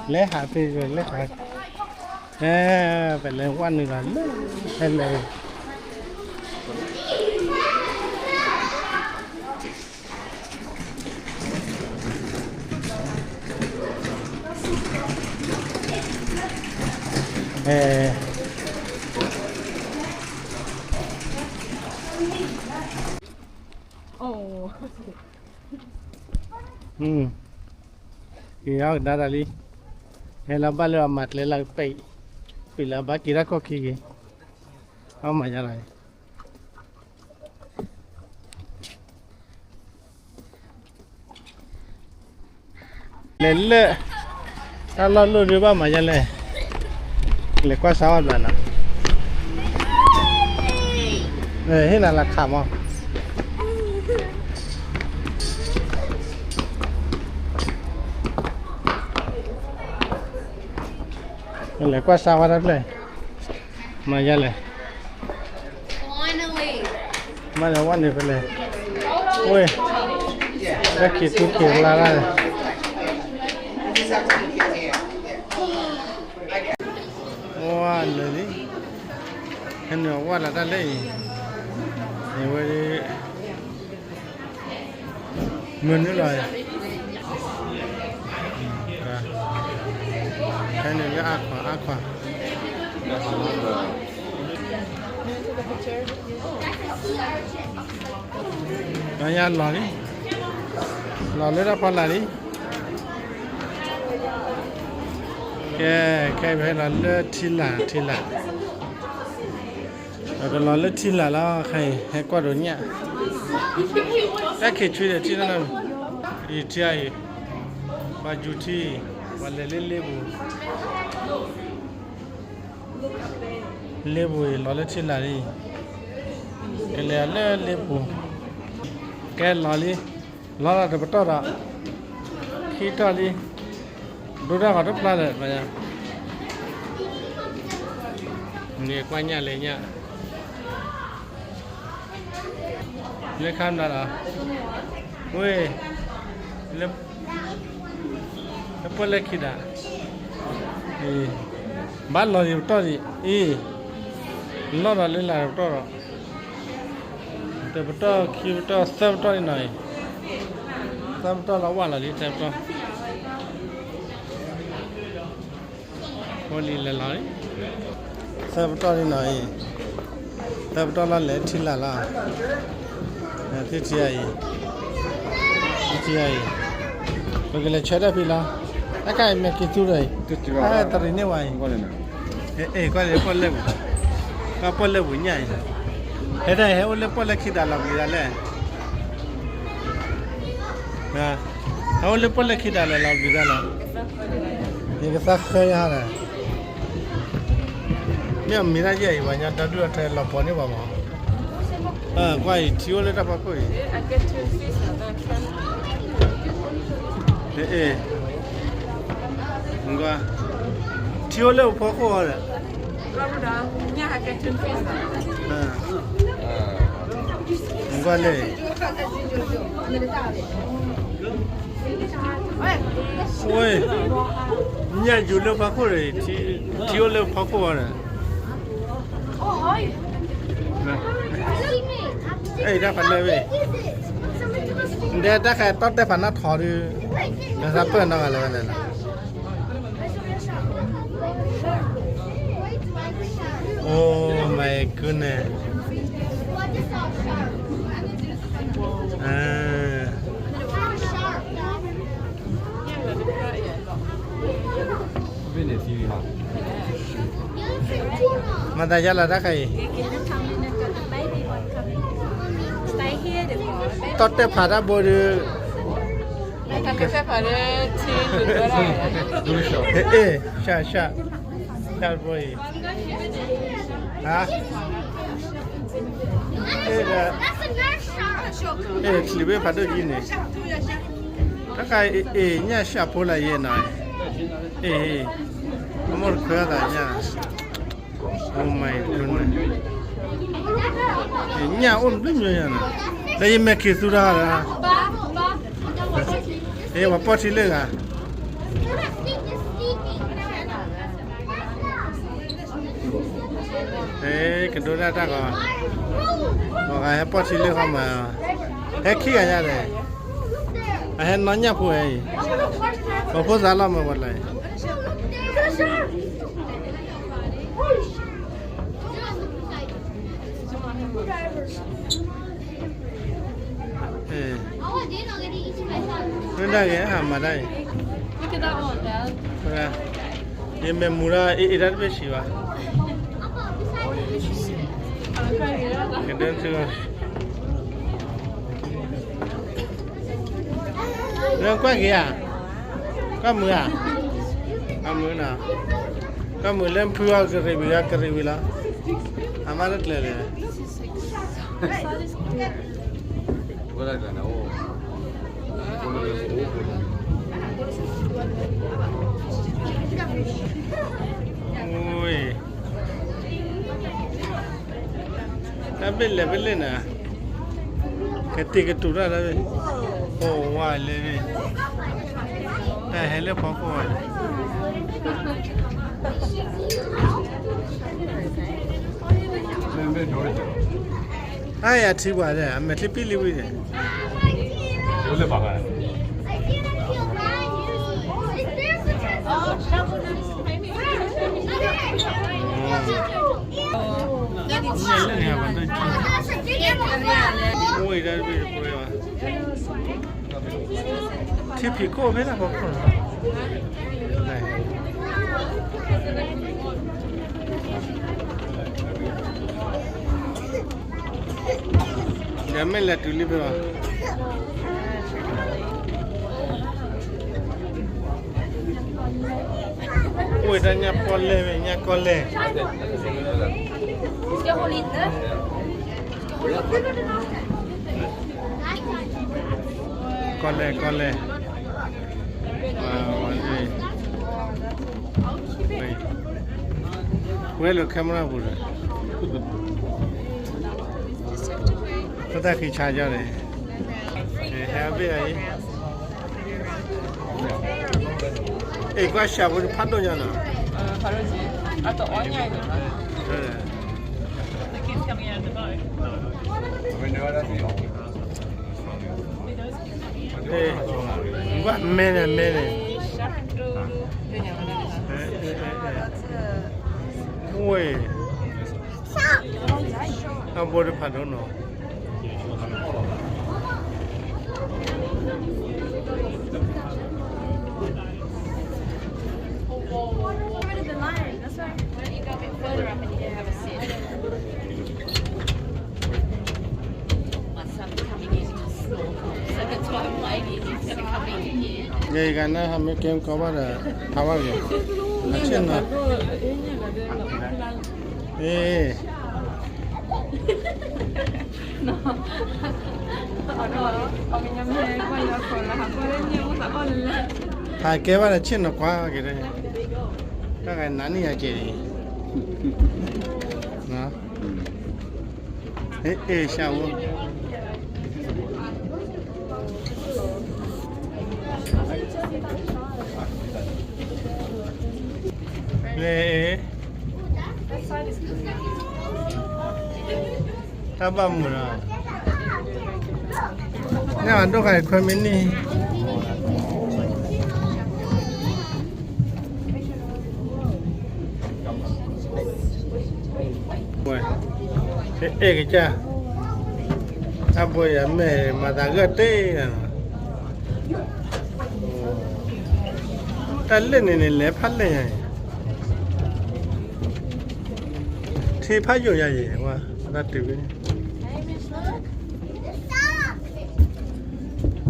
lấy hạt thì rồi lấy hạt phải lấy quan nữa là hay là thì áo đã ra đi hay là bao nhiêu mặt lấy là bị là bác kia đã có khi gì không mà ra lại lên lệ ta lo luôn đi ba mà ra lại lấy qua sáu bạn à này thế là khảm không lấy qua sao vào đây mà ra lại mà là quan điểm phải lấy ôi cái kia tụt kia là ra wowเลยนี่เห็นว่าละได้เลยนี่ว่าเงินนี่เลยแค่นี้ก็อักขวาแล้วยันหล่อนี่หล่อเลยนะพอละนี่แค่ไปหล่อเลยทีละแล้วก็หล่อเลยทีละแล้วใครให้กว่าโดนเนี่ยแค่ช่วยเดี๋ยวที่นั่นอีที่ไอ้มาจุดที่วันเล่บูหล่อเลยทีละนี่แกเล่บูแกหล่อเลยหล่อแล้วก็ต่อละขี้ต่อเลยดูได้ก็ต้องพลาดเลยมาจ้ะนี่กว่านี้เลยเนี่ยเล็กข้ามได้หรอเว้ยเล็บเล็กขี้ได้บ้านเราอยู่ต่อดิเราเล่นอะไรต่อแต่ต่อขี้ต่อเซฟต่อหน่อยเซฟต่อเราว่าอะไรเซฟต่อHoly lalai, sabotari nai, sabotala leti lala, titiai, bagaimana cara bila, akai meki turai, tari ni wai, kau boleh punya, ada boleh kita lagi dah boleh kita lagi dah ini kita kaya ada. Ni mira je banyak tadu ada lapor ni bapa. Kau tiup le tak apa enggak. Tiup le apa kau ada? Kamu dah, ni agak tunfis. Enggak le. Oi, ni jual apa kau le? Tiup le apa kau ada? Dah pandai weh. Dia dah kayak tot dah pandai thor tu. Dah siapa nak kalau mana? Oh my goodness. Mana jalan dah kai? Tot dah pada boru. Kakak saya pada cium Syah boy. Hah? Dah. Kelibih pada gini. Tak kai nya Syah pola ye nai. Amor kerja nya. Oh my goodness. Nya belum ya na. Dah ye mek surah lah. Wapot sila. cái đồ ra ta có cái bó xí lưỡi không mà hết khi cả nhà này hết nói nhá phụ ấy có phố giá lắm mà vật này bên đây cái hàm mà đây ये मैं मुरा इधर पे शिवा इधर से Rồi quay kìa có mưa à? Có mưa nào? Có mưa lên phưa cái rì là ama rất lệ lệ ui đã biết lên à cái tì cái tủ ra đây ô ngoài lên đi đây hay lên phó phổi ai à thi qua đây à mẹ thi pili vậy有点麻烦。 Nhảy lên vẫn đây ui đây bây giờ cô mà thi phí cô biết là có còn này để mình là tulip rồi ui đây nhà con lê con lê quay được camera vừa rồi chúng ta khi charge ra này hay biết ấy 이 과시야 우리 판도잖아. 바로지. 아, 또 언니야 이거. 그래. 네. 와, 매네. 오이. 아, 뭐를 판도노? ये गाना हमें केम cover हवा गया अच्छा ना ए हाँ केवल अच्छे ना क्या करे क्या नानी आ चेरी ना Shaw 네. 타바무라. 내가 안 도갈 거면니. 왜? 애기자. 아 뭐야 매 마다가 떼. 달래네 팔래. thi phát vô nhà gì qua ra tiểu cái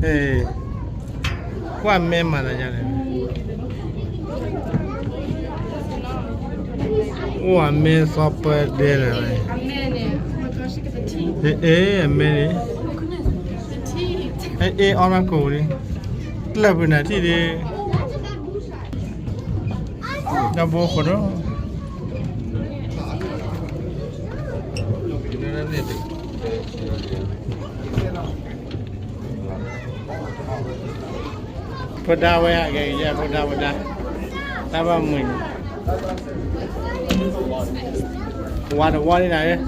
ê qua mềm mà là nhà này qua mềm super đê này ê mềm đi ê on cổ đi là bữa nào thì đi đâu vô khỏi đó Pada way cái gì pada ta ba mình qua đi này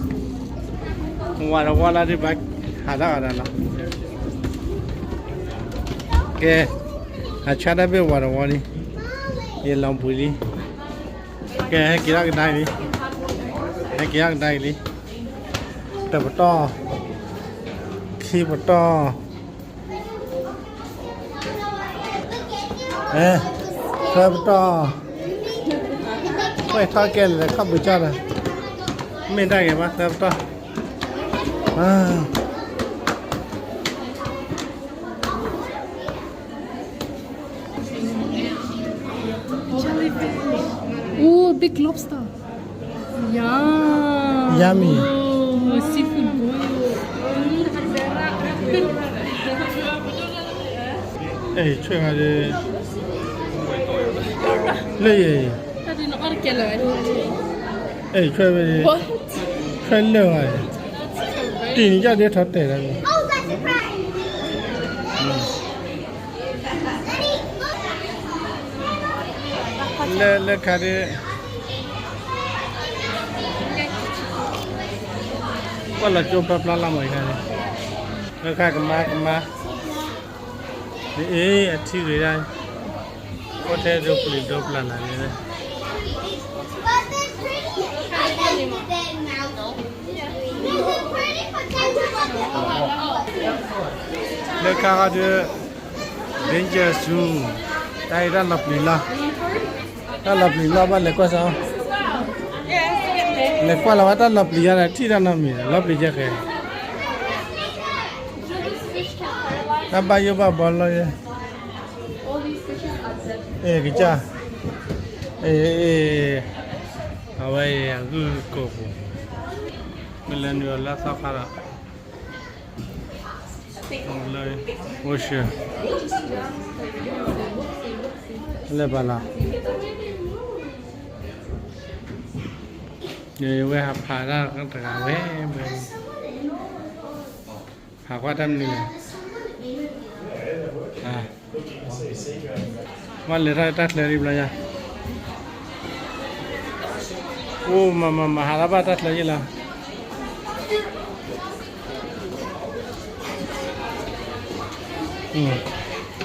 qua là đi bác hà ra là cái अच्छा था बे वाला đi ये lòng bùi đi cái hay kia cái này đi hay kia cái này đi tập to khi bắt to tập toไม่ทอดแกนเลยข้าวบุญจ้าเลยไม่ได้ไงวะtập to Oh, big lobster. Yeah. Yummy. Oh, seafood boil. Ê, chuyện là gì? Lấy gì? Tadi nak order lah. Ê, chuyện là gì? What? Chuyện lương à? Tìm ra để thật tệ là gì? Oh, that's a prize. Le khá đi có là chụp bắp lá làm mấy cái này le khá cầm má đi अच्छी गई đây có thể chụp lên chụp lần này đây But they're pretty. I like the dead mouse. They're pretty potatoes. le khá đi danger zoo đây đã lập lý la ba le qua sao le qua là ta lập lý ra thi ra nam lập lý chắc cái ta bao nhiêu ba ball rồi cái cha à vậy cứ cổ mình lên nữa là sao phá raเลยโอ้เชื่อเลยบ้าละเดี๋ยวเว้ยพาได้ก็ตะการเว้ยพาว่าทำนี่วันเลยได้ตัดเลยรีบเลยจ้ะโอ้มาหาละบ้าตัดเลยยี่ละ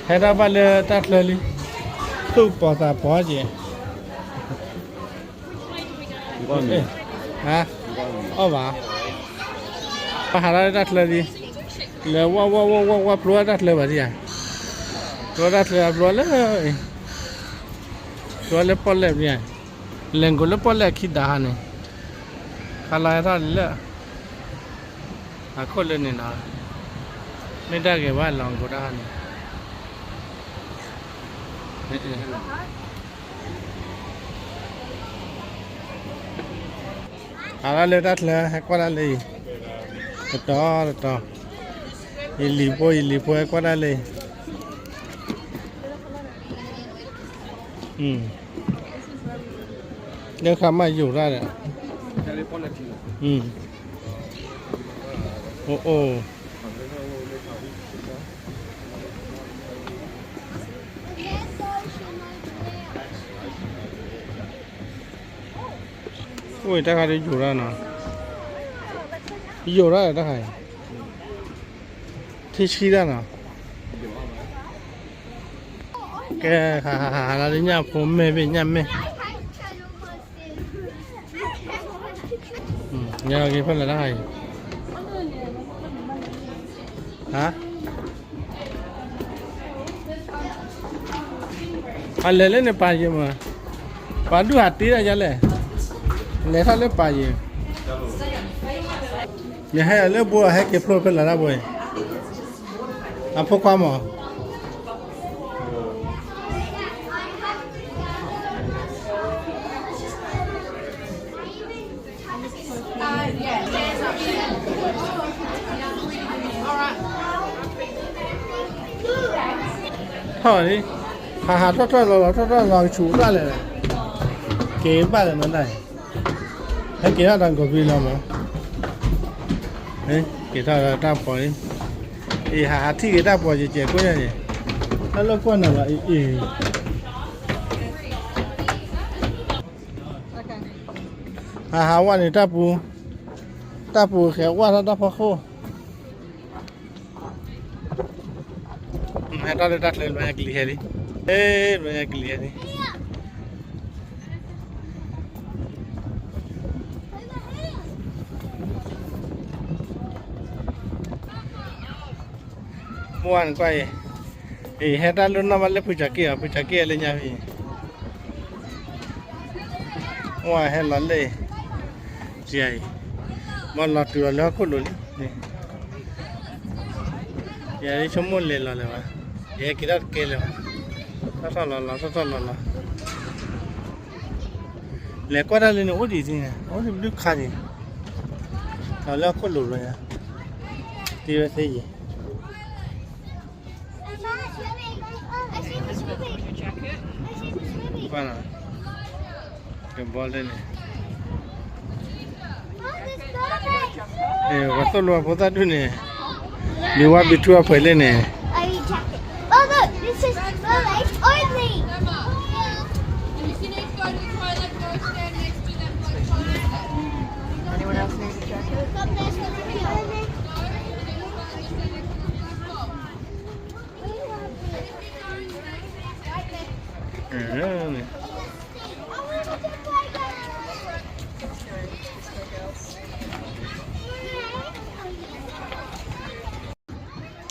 ให้ได้บ้านเลยตัดเลยตู้ปอตาปอจีฮะอ๋อวะมาหาได้ตัดเลยดิแล้วว่าปลัวตัดเลยแบบนี้ปลัวตัดเลยปลัวเลยปอเลยเนี่ยเล่นกุลปอเลยคิดด่าเนี่ยขลายท่าเลยคนเล่นนี่นะไม่ได้เก็บว่าลองก็ได้เนี่ยอะไรเลยตัดเลยให้กว่าเลยต่ออีลีโปให้กว่าเลยเดี๋ยวข้ามาอยู่ได้เนี่ยโอ้โอ้ยถ้าใครได้อยู่ได้นะอยู่ได้ถ้าใครที่ชี้ได้นะแกหาอะไรเนี่ยผมไม่เป็นยังไม่ยังกี่คนละได้ฮะอะไรเล่นในป่าอยู่มั้ยป่าดูหัดตีได้ยังเลยले था ले पाए ये है ले बुआ है के floor पे लड़ा बुआ आपको काम हो हाँ नहीं हाँ थोड़ा छू डाले के बात है मन दाईให้กี่ท่าดังกว่าพี่เราไหมกี่ท่าดังปล่อยหาที่กี่ท่าปล่อยเจ๋งๆก็ยังไงถ้าเราควรหน่อยวะ หาว่านี่ตาปูแขกว่าถ้าตาพ่อโคให้ตาเลยbanyak lihat ni banyak lihat ni muan koi heta luna male puchaki le nyavi wa hela le jiai mon la tu la ko lo ni ya ni chomon le la ba ye kirat ke le sa la le ko da le ni odi tin odi du kha ni la ko lo ya ti ba se ye Mana? Ke boleh ni. Waktu luar kota tu ni. Liwa bitu apa le ni? Oh look, this is the light only. Anyone else need a jacket? Ni.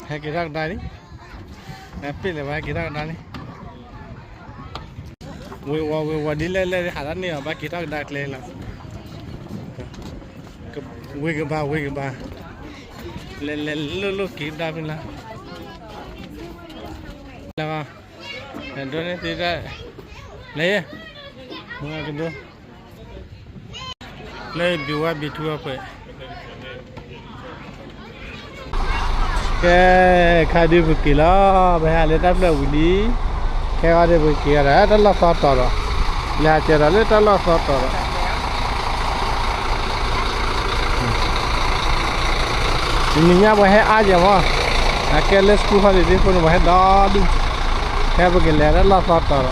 Hai kita dah ni. Happy le ba kita dah ni. We di le halan ni ba kita dah le la. We ke ba le kita pun la. La Ando ni tidak leh, mana kendo, leh biwa bitu apa? Ke kadi bukila, bahaya letak belah uli, ke kadi bukila, ada lah satu orang, lihat cerita letak lah satu orang. Ini nya bahaya aja mah, nak les kuha di pun bahaya dah. Kayak begini ada lah foto.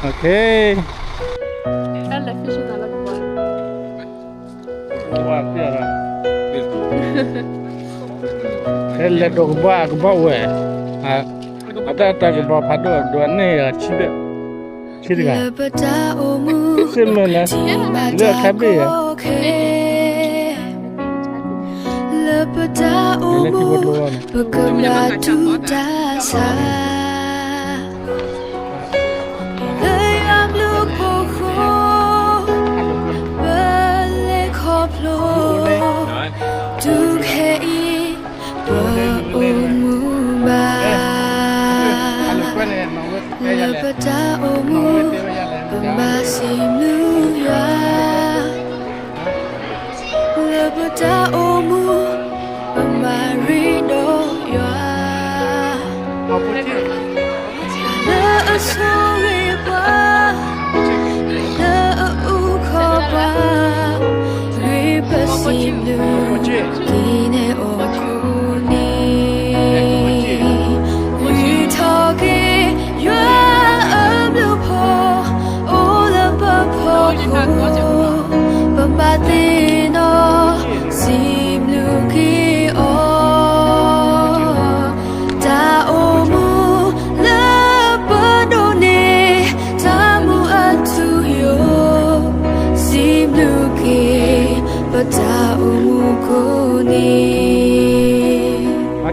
Oke. Alla fish alla kvar. Wah, tiada. Hele dog bag bawa. Ada gua padu dua ni ciri kan. Semuanya. Lihat kabe ya. Ini keyboard luar.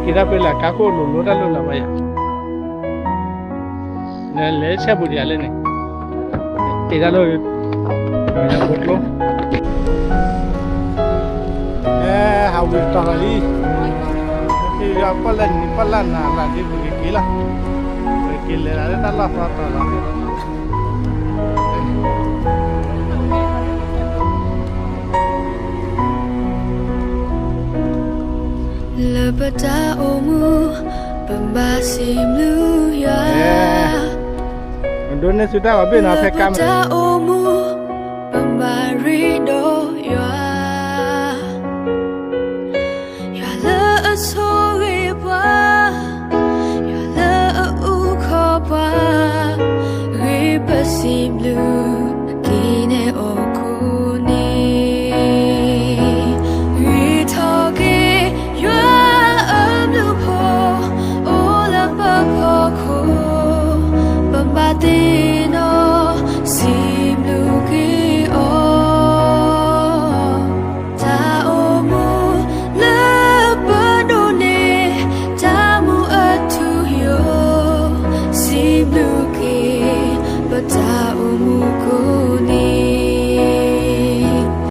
Kita pilih kaku lulu dah lulu apa ya? Le siapa dia le ni? Tidak lulu, yang butlo. Hawir tali. Ini apa lan nanti begini lah. Begini lah, ada lah foto lah. Lepada umu pembasim luya. Dunia sudah habis nak pakai kamera. Lepada umu pembari doya. Ya le sore ba, ya le ukoba, ribasim luya.